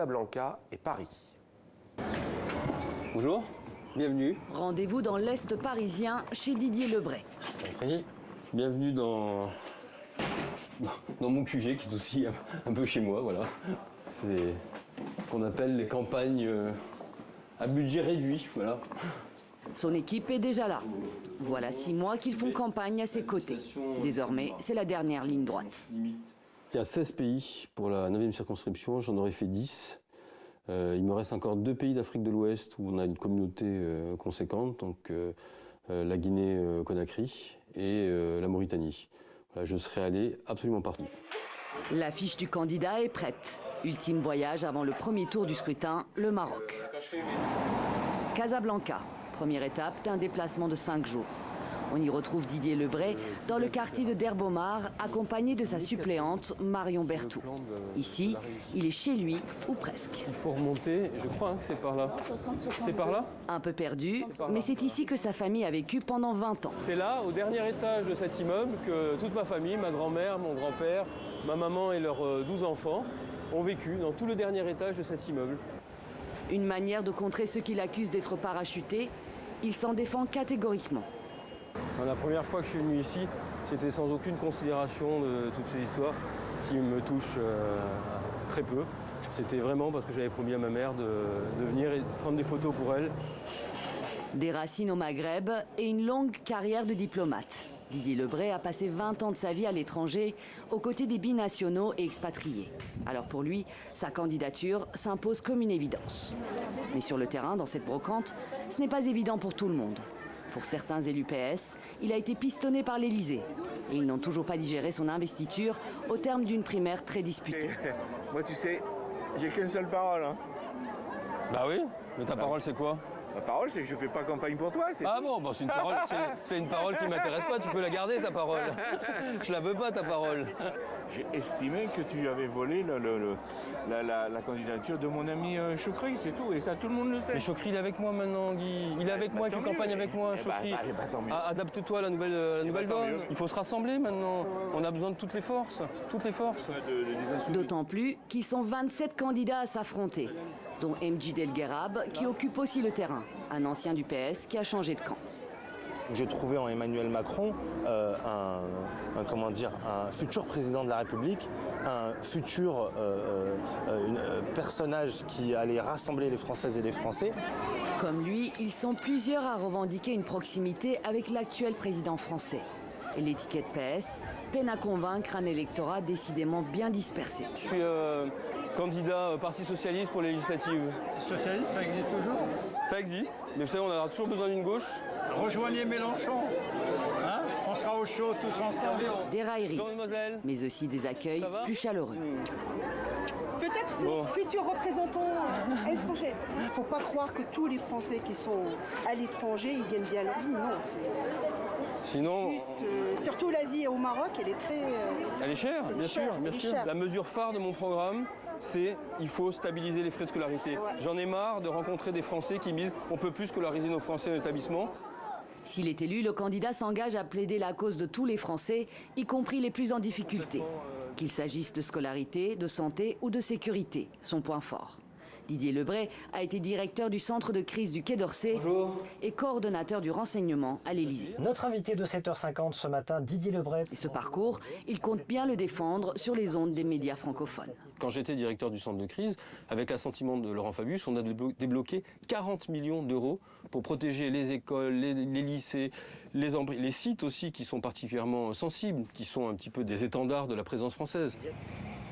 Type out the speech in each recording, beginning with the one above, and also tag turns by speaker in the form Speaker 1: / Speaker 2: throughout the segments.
Speaker 1: Casablanca et Paris.
Speaker 2: Bonjour, bienvenue.
Speaker 3: Rendez-vous dans l'Est parisien chez Didier Lebray.
Speaker 2: Compris. Bienvenue dans mon QG qui est aussi un peu chez moi, voilà. C'est ce qu'on appelle les campagnes à budget réduit, voilà.
Speaker 3: Son équipe est déjà là. Voilà 6 mois qu'ils font campagne à ses côtés. Désormais, c'est la dernière ligne droite.
Speaker 2: Il y a 16 pays pour la 9e circonscription, j'en aurais fait 10. Il me reste encore 2 pays d'Afrique de l'Ouest où on a une communauté conséquente, donc la Guinée-Conakry et la Mauritanie. Voilà, je serai allé absolument partout.
Speaker 3: L'affiche du candidat est prête. Ultime voyage avant le premier tour du scrutin, le Maroc. Casablanca, première étape d'un déplacement de 5 jours. On y retrouve Didier Lebray dans le quartier de Derbomar, accompagné de sa suppléante Marion Berthoud. Ici, il est chez lui, ou presque.
Speaker 2: Il faut remonter, je crois que c'est par là. C'est par là?
Speaker 3: Un peu perdu, mais c'est ici que sa famille a vécu pendant 20 ans.
Speaker 2: C'est là, au dernier étage de cet immeuble, que toute ma famille, ma grand-mère, mon grand-père, ma maman et leurs 12 enfants ont vécu dans tout le dernier étage de cet immeuble.
Speaker 3: Une manière de contrer ceux qui l'accusent d'être parachuté, il s'en défend catégoriquement.
Speaker 2: La première fois que je suis venu ici, c'était sans aucune considération de toutes ces histoires qui me touchent très peu. C'était vraiment parce que j'avais promis à ma mère de venir et de prendre des photos pour elle.
Speaker 3: Des racines au Maghreb et une longue carrière de diplomate. Didier Lebray a passé 20 ans de sa vie à l'étranger, aux côtés des binationaux et expatriés. Alors pour lui, sa candidature s'impose comme une évidence. Mais sur le terrain, dans cette brocante, ce n'est pas évident pour tout le monde. Pour certains élus PS, il a été pistonné par l'Élysée. Et ils n'ont toujours pas digéré son investiture au terme d'une primaire très disputée.
Speaker 4: Moi, tu sais, j'ai qu'une seule parole. Hein.
Speaker 2: Bah oui, mais ta parole c'est quoi?
Speaker 4: Ma parole, c'est que je fais pas campagne pour toi.
Speaker 2: Ah bon, bah c'est une parole qui m'intéresse pas, tu peux la garder ta parole. Je la veux pas ta parole.
Speaker 4: J'ai estimé que tu avais volé la candidature de mon ami Chokri, c'est tout, et ça tout le monde le sait.
Speaker 2: Mais Chokri il est avec moi maintenant, Guy. Il est avec moi, il fait campagne avec moi, Chokri. Adapte-toi à la nouvelle donne. Il faut se rassembler maintenant. On a besoin de toutes les forces, toutes les forces.
Speaker 3: D'autant plus qu'ils sont 27 candidats à s'affronter, dont Mjid El Guerrab, qui occupe aussi le terrain, un ancien du PS qui a changé de camp.
Speaker 5: J'ai trouvé en Emmanuel Macron un futur président de la République, un futur personnage qui allait rassembler les Françaises et les Français.
Speaker 3: Comme lui, ils sont plusieurs à revendiquer une proximité avec l'actuel président français. Et l'étiquette PS peine à convaincre un électorat décidément bien dispersé.
Speaker 2: Je suis candidat Parti Socialiste pour les législatives.
Speaker 6: Socialiste, ça existe toujours?
Speaker 2: Ça existe, mais vous savez, on a toujours besoin d'une gauche.
Speaker 6: Rejoignez Mélenchon, hein? On sera au chaud tous ensemble.
Speaker 3: Des railleries, mais aussi des accueils plus chaleureux.
Speaker 7: Peut-être c'est nos futurs représentants à l'étranger. Il ne faut pas croire que tous les Français qui sont à l'étranger, ils gagnent bien leur vie. Non, c'est
Speaker 2: sinon,
Speaker 7: juste, surtout la vie au Maroc, elle est très...
Speaker 2: elle est chère, bien sûr. La mesure phare de mon programme, c'est il faut stabiliser les frais de scolarité. Ouais. J'en ai marre de rencontrer des Français qui me disent on ne peut plus scolariser nos Français en établissement.
Speaker 3: S'il est élu, le candidat s'engage à plaider la cause de tous les Français, y compris les plus en difficulté. Qu'il s'agisse de scolarité, de santé ou de sécurité, son point fort. Didier Lebray a été directeur du centre de crise du Quai d'Orsay et coordonnateur du renseignement à l'Élysée.
Speaker 8: Notre invité de 7h50 ce matin, Didier Lebray.
Speaker 3: Et ce parcours, il compte bien le défendre sur les ondes des médias francophones.
Speaker 2: Quand j'étais directeur du centre de crise, avec l'assentiment de Laurent Fabius, on a débloqué 40 millions d'euros pour protéger les écoles, les lycées, les sites aussi qui sont particulièrement sensibles, qui sont un petit peu des étendards de la présence française.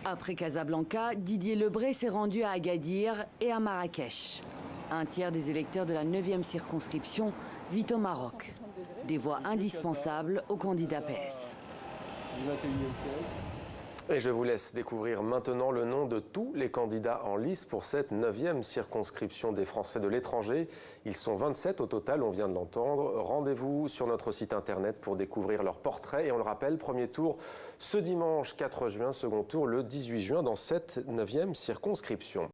Speaker 3: Après Casablanca, Didier Lebray s'est rendu à Agadir et à Marrakech. Un tiers des électeurs de la 9e circonscription vit au Maroc. Des voix indispensables au candidat PS.
Speaker 1: Et je vous laisse découvrir maintenant le nom de tous les candidats en lice pour cette 9e circonscription des Français de l'étranger. Ils sont 27 au total, on vient de l'entendre. Rendez-vous sur notre site internet pour découvrir leurs portraits. Et on le rappelle, premier tour ce dimanche 4 juin, second tour le 18 juin dans cette 9e circonscription.